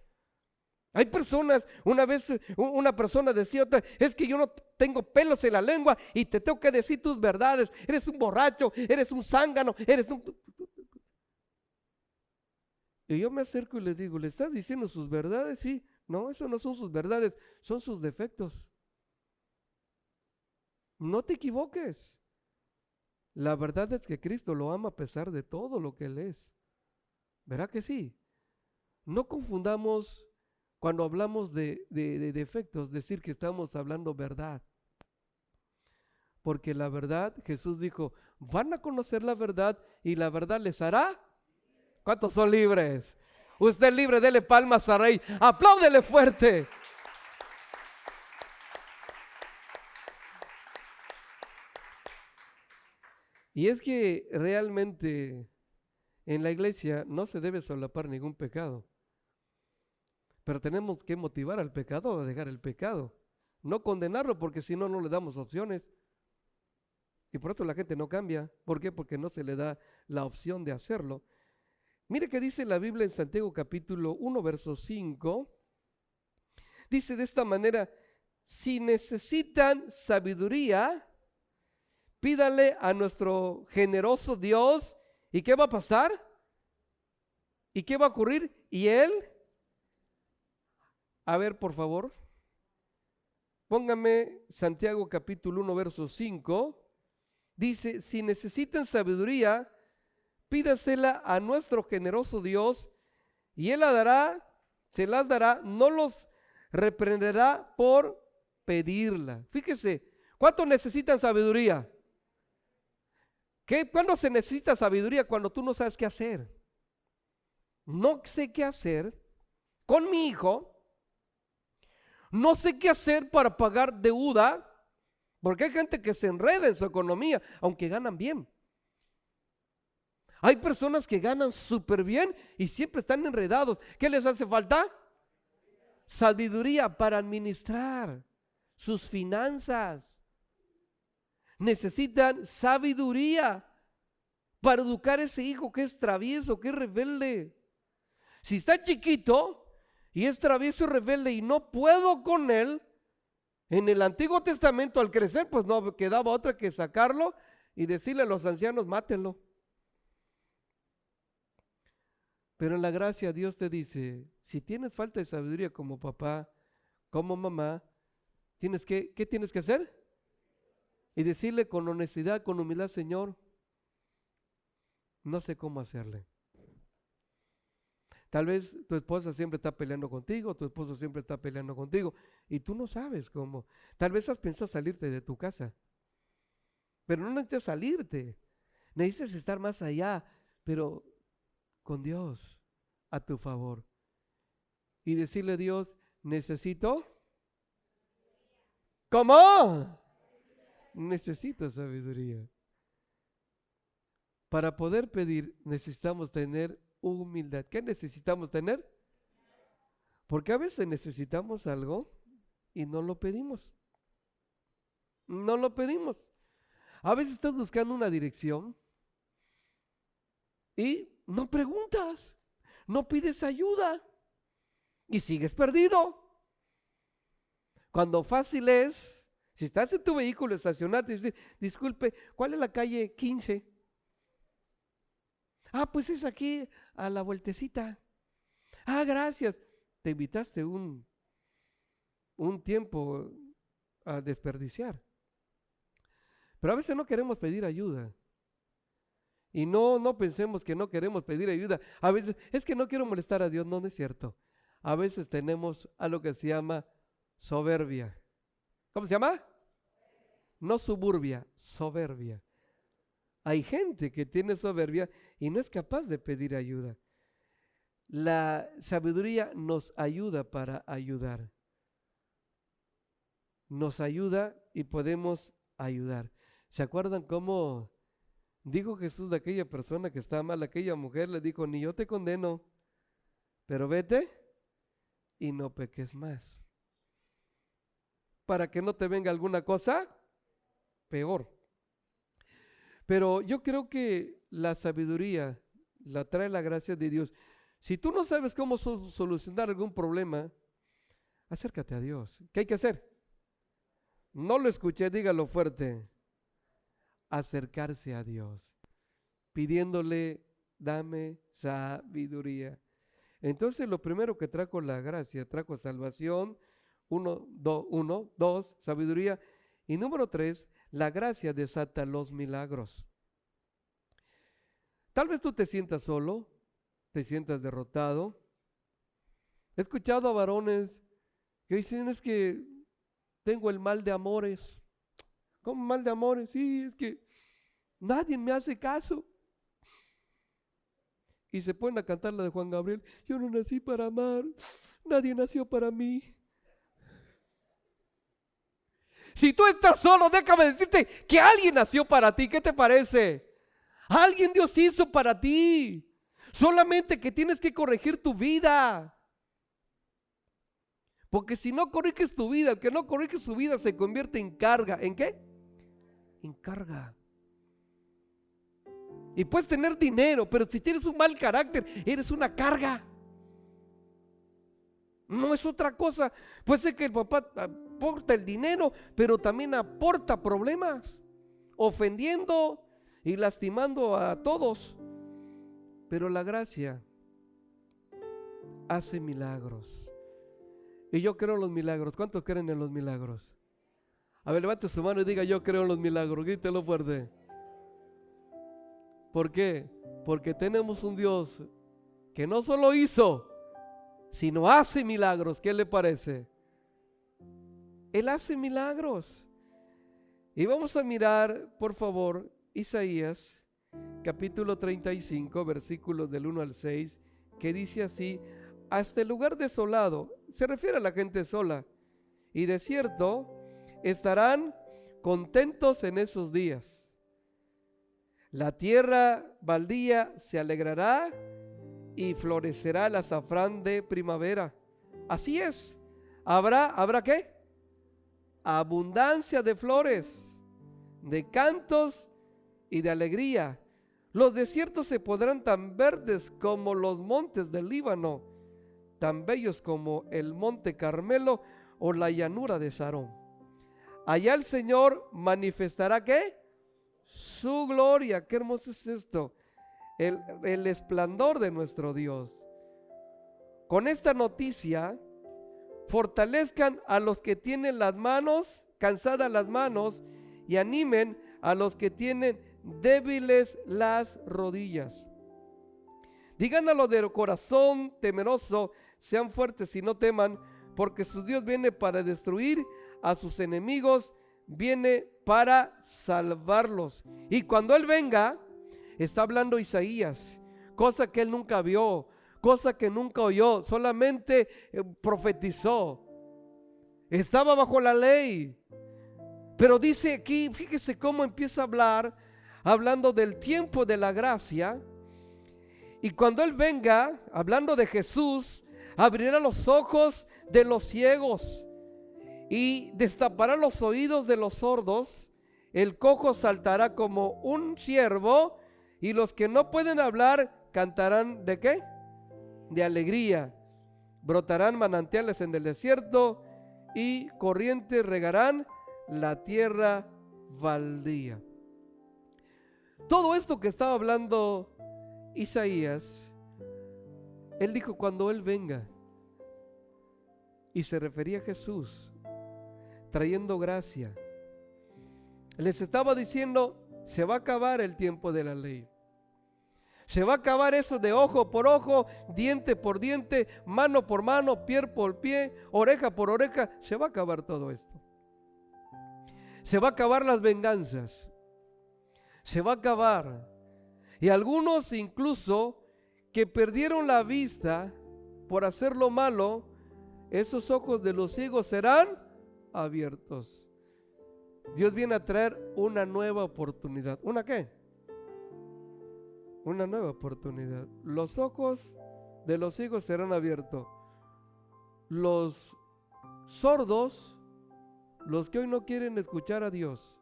Hay personas, una vez una persona decía otra, es que yo no tengo pelos en la lengua y te tengo que decir tus verdades. Eres un borracho, eres un zángano, eres un... Y yo me acerco y le digo, ¿le estás diciendo sus verdades? Sí. No, eso no son sus verdades, son sus defectos. No te equivoques. La verdad es que Cristo lo ama a pesar de todo lo que Él es. ¿Verdad que sí? No confundamos cuando hablamos de defectos, decir que estamos hablando verdad. Porque la verdad, Jesús dijo, van a conocer la verdad y la verdad les hará. ¿Cuántos son libres? Usted es libre, dele palmas a Rey. Apláudele fuerte. Y es que realmente en la iglesia no se debe solapar ningún pecado. Pero tenemos que motivar al pecador a dejar el pecado. No condenarlo, porque si no, no le damos opciones. Y por eso la gente no cambia. ¿Por qué? Porque no se le da la opción de hacerlo. Mire que dice la Biblia en Santiago capítulo 1, verso 5. Dice de esta manera, si necesitan sabiduría, pídale a nuestro generoso Dios. ¿Y qué va a pasar? ¿Y qué va a ocurrir? Y Él, a ver por favor, póngame Santiago capítulo 1, verso 5. Dice, si necesitan sabiduría, pídasela a nuestro generoso Dios, y Él la dará, se las dará, no los reprenderá por pedirla. Fíjese, ¿cuántos necesitan sabiduría? ¿Cuándo se necesita sabiduría? Cuando tú no sabes qué hacer. No sé qué hacer con mi hijo, no sé qué hacer para pagar deuda, porque hay gente que se enreda en su economía, aunque ganan bien. Hay personas que ganan súper bien y siempre están enredados. ¿Qué les hace falta? Sabiduría para administrar sus finanzas. Necesitan sabiduría para educar a ese hijo que es travieso, que es rebelde. Si está chiquito y es travieso y rebelde y no puedo con él, en el Antiguo Testamento al crecer pues no quedaba otra que sacarlo y decirle a los ancianos, mátenlo. Pero en la gracia Dios te dice, si tienes falta de sabiduría como papá, como mamá, ¿qué tienes que hacer? Y decirle con honestidad, con humildad, Señor, no sé cómo hacerle. Tal vez tu esposa siempre está peleando contigo, tu esposo siempre está peleando contigo y tú no sabes cómo. Tal vez has pensado salirte de tu casa, pero no necesitas salirte, necesitas estar más allá, pero con Dios a tu favor. Y decirle a Dios, necesito, ¿cómo? Necesito sabiduría. Para poder pedir necesitamos tener humildad. ¿Qué necesitamos tener? Porque a veces necesitamos algo y no lo pedimos. No lo pedimos. A veces estás buscando una dirección y no preguntas, no pides ayuda y sigues perdido. Cuando fácil es, si estás en tu vehículo estacionado, dices, disculpe, ¿cuál es la calle 15? Ah, pues es aquí a la vueltecita. Ah, gracias. Te invitaste un tiempo a desperdiciar. Pero a veces no queremos pedir ayuda. Y no pensemos que no queremos pedir ayuda. A veces, es que no quiero molestar a Dios. No, no es cierto. A veces tenemos algo que se llama soberbia. ¿Cómo se llama? No suburbia, soberbia. Hay gente que tiene soberbia y no es capaz de pedir ayuda. La sabiduría nos ayuda para ayudar. Nos ayuda y podemos ayudar. ¿Se acuerdan cómo dijo Jesús de aquella persona que estaba mal? Aquella mujer le dijo, ni yo te condeno, pero vete y no peques más, para que no te venga alguna cosa peor. Pero yo creo que la sabiduría la trae la gracia de Dios. Si tú no sabes cómo solucionar algún problema, acércate a Dios. ¿Qué hay que hacer? No lo escuché, dígalo fuerte. Acercarse a Dios, pidiéndole, dame sabiduría. Entonces lo primero que trajo la gracia, trajo salvación, dos, sabiduría, y número 3, la gracia desata los milagros. Tal vez tú te sientas solo, te sientas derrotado. He escuchado a varones que dicen, es que tengo el mal de amores. ¿Cómo mal de amores? Sí, es que nadie me hace caso. Y se ponen a cantar la de Juan Gabriel, yo no nací para amar, nadie nació para mí. Si tú estás solo, déjame decirte que alguien nació para ti. ¿Qué te parece? Alguien Dios hizo para ti. Solamente que tienes que corregir tu vida. Porque si no corriges tu vida, el que no corrige su vida se convierte en carga. ¿En qué? En carga. Y puedes tener dinero, pero si tienes un mal carácter, eres una carga. No es otra cosa. Puede ser que el papá aporta el dinero, pero también aporta problemas, ofendiendo y lastimando a todos. Pero la gracia hace milagros. Y yo creo en los milagros. ¿Cuántos creen en los milagros? A ver, levante su mano y diga, yo creo en los milagros. Grítelo fuerte. ¿Por qué? Porque tenemos un Dios que no solo hizo, sino hace milagros. ¿Qué le parece? Él hace milagros. Y vamos a mirar, por favor, Isaías, capítulo 35, versículos del 1 al 6, que dice así, hasta el lugar desolado, se refiere a la gente sola, y desierto, estarán contentos en esos días. La tierra baldía se alegrará y florecerá el azafrán de primavera. Así es. ¿Habrá qué? Abundancia de flores, de cantos y de alegría. Los desiertos se podrán tan verdes como los montes del Líbano, tan bellos como el monte Carmelo o la llanura de Sarón. Allá el Señor manifestará ¿qué? Su gloria. Qué hermoso es esto, el esplendor de nuestro Dios. Con esta noticia, fortalezcan a los que tienen las manos, cansadas las manos, y animen a los que tienen débiles las rodillas. Digan a los de corazón temeroso, sean fuertes y no teman, porque su Dios viene para destruir a sus enemigos, viene para salvarlos. Y cuando Él venga, está hablando Isaías, cosa que él nunca vio, cosa que nunca oyó, solamente profetizó. Estaba bajo la ley, pero dice aquí, fíjese cómo empieza a hablar, hablando del tiempo de la gracia. Y cuando Él venga, hablando de Jesús, abrirá los ojos de los ciegos y destapará los oídos de los sordos. El cojo saltará como un ciervo y los que no pueden hablar cantarán ¿de qué? De alegría. Brotarán manantiales en el desierto y corrientes regarán la tierra baldía. Todo esto que estaba hablando Isaías, él dijo cuando Él venga, y se refería a Jesús trayendo gracia. Les estaba diciendo, se va a acabar el tiempo de la ley. Se va a acabar eso de ojo por ojo, diente por diente, mano por mano, pie por pie, oreja por oreja. Se va a acabar todo esto. Se va a acabar las venganzas. Se va a acabar. Y algunos incluso que perdieron la vista por hacer lo malo, esos ojos de los ciegos serán abiertos. Dios viene a traer una nueva oportunidad. ¿Una qué? Una nueva oportunidad. Los ojos de los hijos serán abiertos. Los sordos, los que hoy no quieren escuchar a Dios,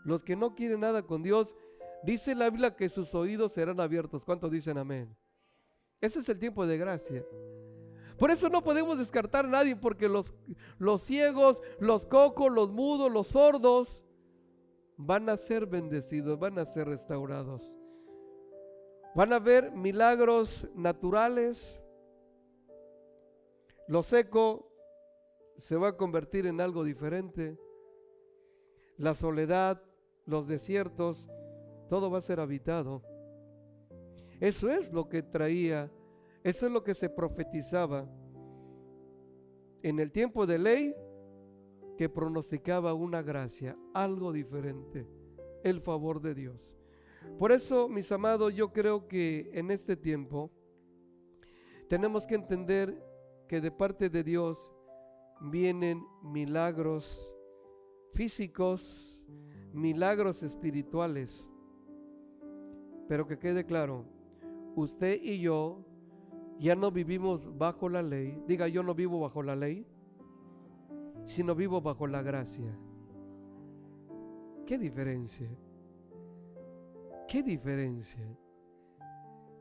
los que no quieren nada con Dios, dice la Biblia que sus oídos serán abiertos. ¿Cuántos dicen amén? Ese es el tiempo de gracia. Por eso no podemos descartar a nadie, porque los ciegos, los cocos, los mudos, los sordos van a ser bendecidos, van a ser restaurados. Van a ver milagros naturales. Lo seco se va a convertir en algo diferente. La soledad, los desiertos, todo va a ser habitado. Eso es lo que traía, eso es lo que se profetizaba en el tiempo de ley, que pronosticaba una gracia, algo diferente, el favor de Dios. Por eso, mis amados, yo creo que en este tiempo tenemos que entender que de parte de Dios vienen milagros físicos, milagros espirituales. Pero que quede claro, usted y yo ya no vivimos bajo la ley. Diga, yo no vivo bajo la ley, sino vivo bajo la gracia. ¿Qué diferencia? ¿Qué diferencia?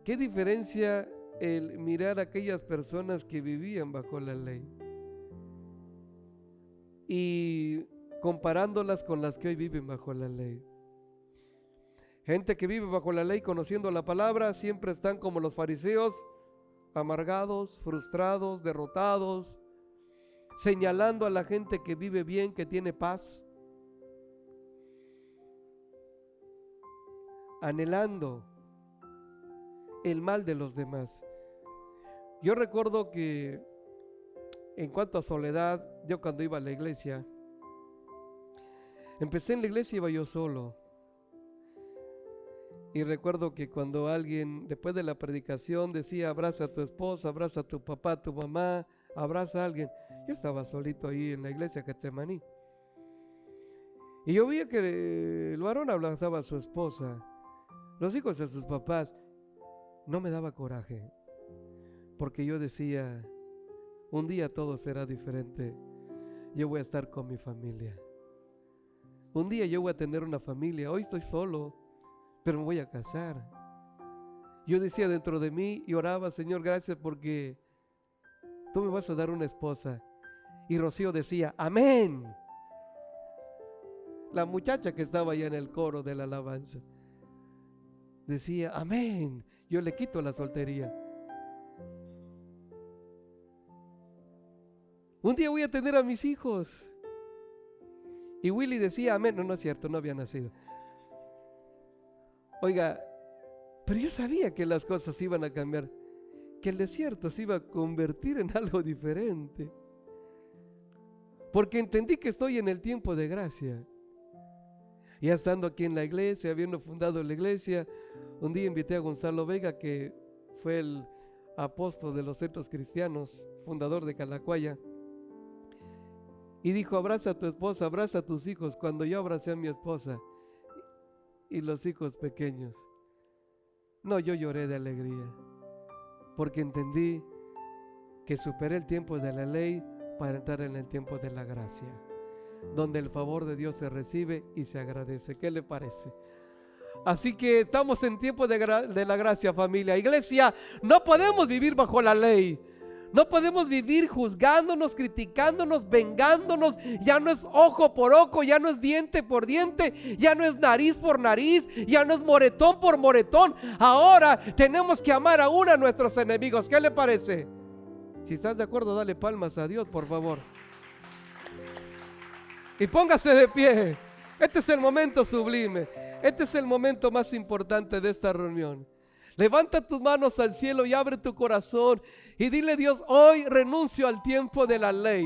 ¿Qué diferencia el mirar a aquellas personas que vivían bajo la ley y comparándolas con las que hoy viven bajo la ley? Gente que vive bajo la ley conociendo la palabra siempre están como los fariseos, amargados, frustrados, derrotados, señalando a la gente que vive bien, que tiene paz, anhelando el mal de los demás. Yo recuerdo que en cuanto a soledad, yo cuando iba a la iglesia, empecé en la iglesia, iba yo solo. Y recuerdo que cuando alguien, después de la predicación, decía, abraza a tu esposa, abraza a tu papá, a tu mamá, abraza a alguien. Yo estaba solito ahí en la iglesia Getsemaní. Y yo veía que el varón abrazaba a su esposa, los hijos a sus papás. No me daba coraje, porque yo decía, un día todo será diferente. Yo voy a estar con mi familia. Un día yo voy a tener una familia. Hoy estoy solo, pero me voy a casar. Yo decía dentro de mí y oraba, Señor, gracias porque tú me vas a dar una esposa. Y Rocío decía, amén. La muchacha que estaba allá en el coro de la alabanza decía, amén. Yo le quito la soltería. Un día voy a tener a mis hijos. Y Willy decía, amén. No, no es cierto, no había nacido. Oiga, pero yo sabía que las cosas iban a cambiar, que el desierto se iba a convertir en algo diferente, porque entendí que estoy en el tiempo de gracia. Ya estando aquí en la iglesia, habiendo fundado la iglesia, un día invité a Gonzalo Vega, que fue el apóstol de los centros cristianos, fundador de Calacuaya, y dijo, abraza a tu esposa, abraza a tus hijos. Cuando yo abracé a mi esposa y los hijos pequeños, no, yo lloré de alegría, porque entendí que superé el tiempo de la ley para entrar en el tiempo de la gracia, donde el favor de Dios se recibe y se agradece. ¿Qué le parece? Así que estamos en tiempo de la gracia, familia. Iglesia, no podemos vivir bajo la ley. No podemos vivir juzgándonos, criticándonos, vengándonos. Ya no es ojo por ojo, ya no es diente por diente, ya no es nariz por nariz, ya no es moretón por moretón. Ahora tenemos que amar aún a nuestros enemigos. ¿Qué le parece? Si estás de acuerdo, dale palmas a Dios, por favor. Y póngase de pie. Este es el momento sublime. Este es el momento más importante de esta reunión. Levanta tus manos al cielo y abre tu corazón y dile, Dios, hoy renuncio al tiempo de la ley.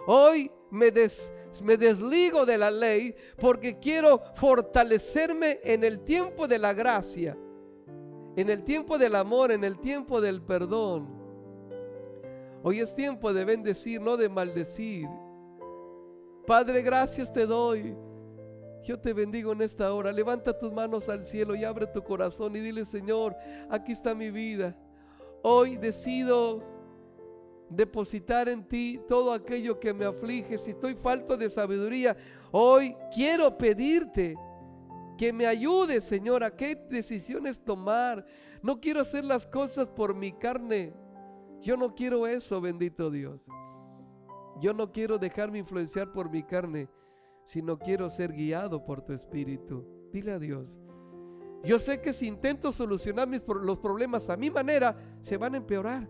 Hoy me desligo de la ley porque quiero fortalecerme en el tiempo de la gracia, en el tiempo del amor, en el tiempo del perdón. Hoy es tiempo de bendecir, no de maldecir. Padre, gracias te doy Yo te bendigo en esta hora. Levanta tus manos al cielo y abre tu corazón y dile: Señor, aquí está mi vida. Hoy decido depositar en ti todo aquello que me aflige. Si estoy falto de sabiduría, hoy quiero pedirte que me ayudes, Señor, a qué decisiones tomar. No quiero hacer las cosas por mi carne. Yo no quiero eso, bendito Dios. Yo no quiero dejarme influenciar por mi carne, sino quiero ser guiado por tu Espíritu. Dile a Dios: yo sé que si intento solucionar los problemas a mi manera, se van a empeorar.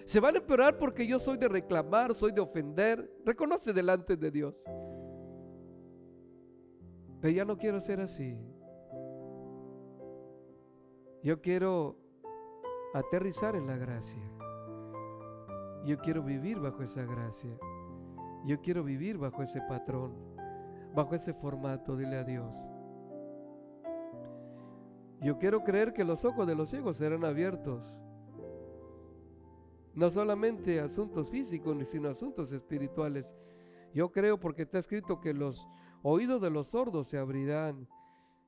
Se van a empeorar porque yo soy de reclamar, soy de ofender. Reconoce delante de Dios. Pero ya no quiero ser así. Yo quiero aterrizar en la gracia. Yo quiero vivir bajo esa gracia. Yo quiero vivir bajo ese patrón, bajo ese formato. Dile a Dios: yo quiero creer que los ojos de los ciegos serán abiertos. No solamente asuntos físicos, sino asuntos espirituales. Yo creo, porque está escrito, que los oídos de los sordos se abrirán.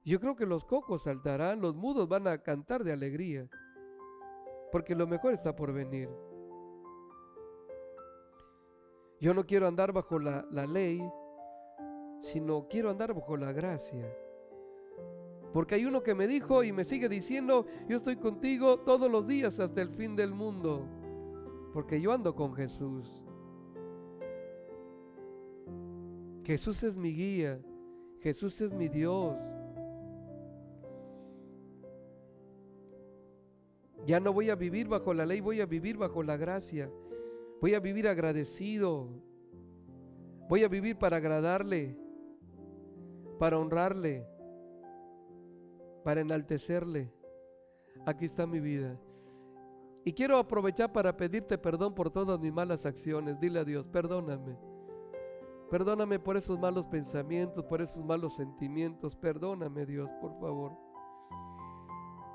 Yo creo que los cojos saltarán, los mudos van a cantar de alegría, porque lo mejor está por venir. Yo no quiero andar bajo la ley, sino quiero andar bajo la gracia. Porque hay uno que me dijo y me sigue diciendo: yo estoy contigo todos los días hasta el fin del mundo, porque yo ando con Jesús. Jesús es mi guía, Jesús es mi Dios. Ya no voy a vivir bajo la ley, voy a vivir bajo la gracia. Voy a vivir agradecido. Voy a vivir para agradarle, para honrarle, para enaltecerle. Aquí está mi vida. Y quiero aprovechar para pedirte perdón por todas mis malas acciones. Dile a Dios: perdóname. Perdóname por esos malos pensamientos, por esos malos sentimientos. Perdóname, Dios, por favor.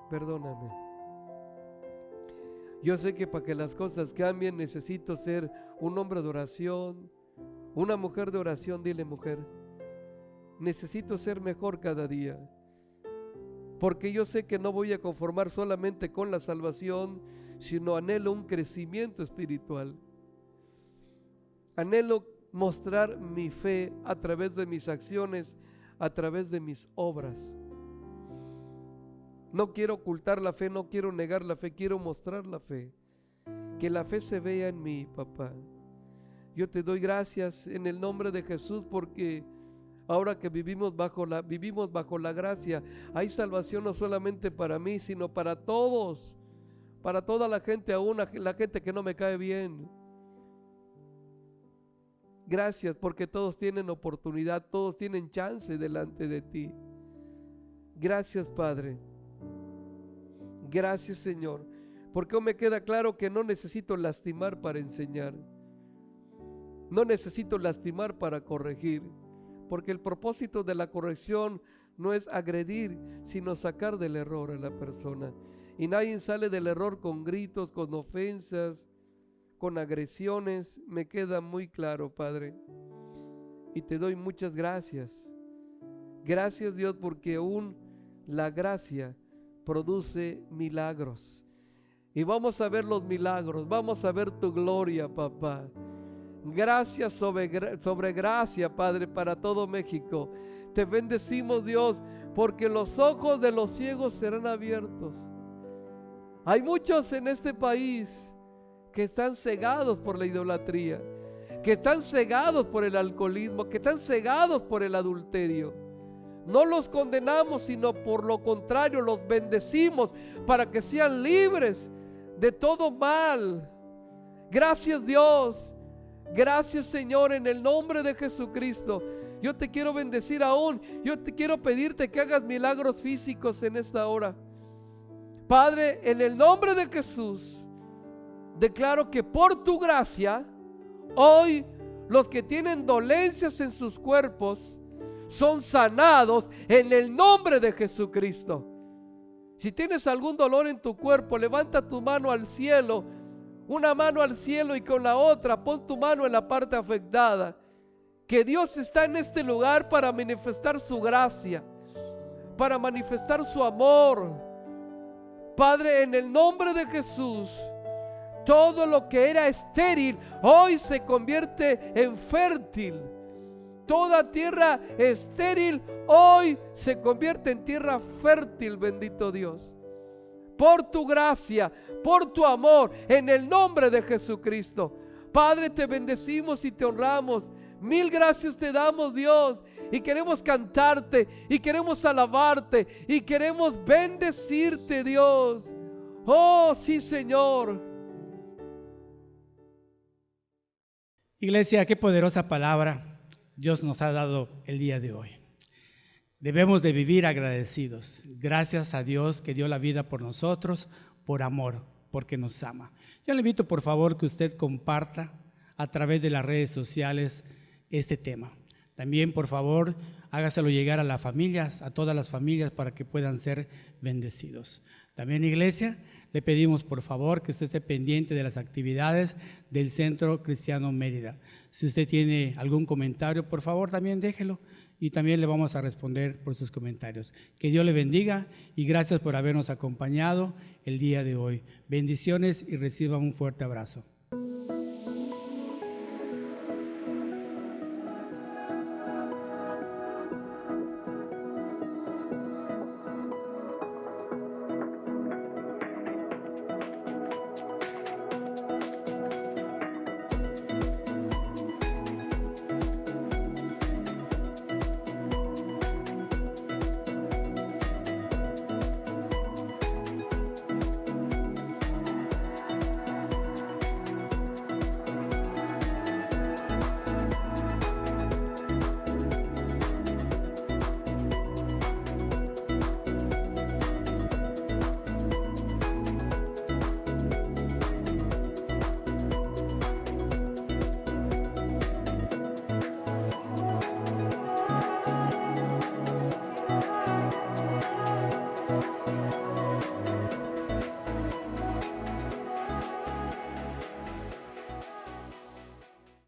Perdóname. Yo sé que para que las cosas cambien necesito ser un hombre de oración, una mujer de oración. Dile: mujer, necesito ser mejor cada día, porque yo sé que no voy a conformar solamente con la salvación, sino anhelo un crecimiento espiritual. Anhelo mostrar mi fe a través de mis acciones, a través de mis obras. No quiero ocultar la fe, no quiero negar la fe, quiero mostrar la fe. Que la fe se vea en mí, papá. Yo te doy gracias en el nombre de Jesús, porque ahora que vivimos bajo la gracia, hay salvación no solamente para mí, sino para todos, para toda la gente, aún la gente que no me cae bien. Gracias, porque todos tienen oportunidad, todos tienen chance delante de ti. Gracias, Padre. Gracias, Señor, porque hoy me queda claro que no necesito lastimar para enseñar. No necesito lastimar para corregir, porque el propósito de la corrección no es agredir, sino sacar del error a la persona. Y nadie sale del error con gritos, con ofensas, con agresiones. Me queda muy claro, Padre. Y te doy muchas gracias. Gracias, Dios, porque aún la gracia produce milagros. Y vamos a ver los milagros, vamos a ver tu gloria, papá. Gracias sobre gracia, Padre, para todo México. Te bendecimos, Dios, porque los ojos de los ciegos serán abiertos. Hay muchos en este país que están cegados por la idolatría, que están cegados por el alcoholismo, que están cegados por el adulterio. No los condenamos, sino por lo contrario, los bendecimos para que sean libres de todo mal. Gracias, Dios. Gracias, Señor, en el nombre de Jesucristo. Yo te quiero bendecir aún. Yo te quiero pedirte que hagas milagros físicos en esta hora. Padre, en el nombre de Jesús, declaro que por tu gracia, hoy los que tienen dolencias en sus cuerpos son sanados en el nombre de Jesucristo. Si tienes algún dolor en tu cuerpo, levanta tu mano al cielo, una mano al cielo, y con la otra pon tu mano en la parte afectada. que Dios está en este lugar para manifestar su gracia, para manifestar su amor. Padre, en el nombre de Jesús, todo lo que era estéril hoy se convierte en fértil. Toda tierra estéril hoy se convierte en tierra fértil, bendito Dios. Por tu gracia, por tu amor, en el nombre de Jesucristo. Padre, te bendecimos y te honramos. Mil gracias te damos, Dios, y queremos cantarte, y queremos alabarte, y queremos bendecirte, Dios. Oh, sí, Señor. Iglesia, qué poderosa palabra Dios nos ha dado el día de hoy. Debemos de vivir agradecidos. Gracias a Dios que dio la vida por nosotros, por amor, porque nos ama. Yo le invito, por favor, que usted comparta a través de las redes sociales este tema. También, por favor, hágaselo llegar a las familias, a todas las familias, para que puedan ser bendecidos. También, iglesia, le pedimos, por favor, que usted esté pendiente de las actividades del Centro Cristiano Mérida. Si usted tiene algún comentario, por favor, también déjelo y también le vamos a responder por sus comentarios. Que Dios le bendiga y gracias por habernos acompañado el día de hoy. Bendiciones y reciba un fuerte abrazo.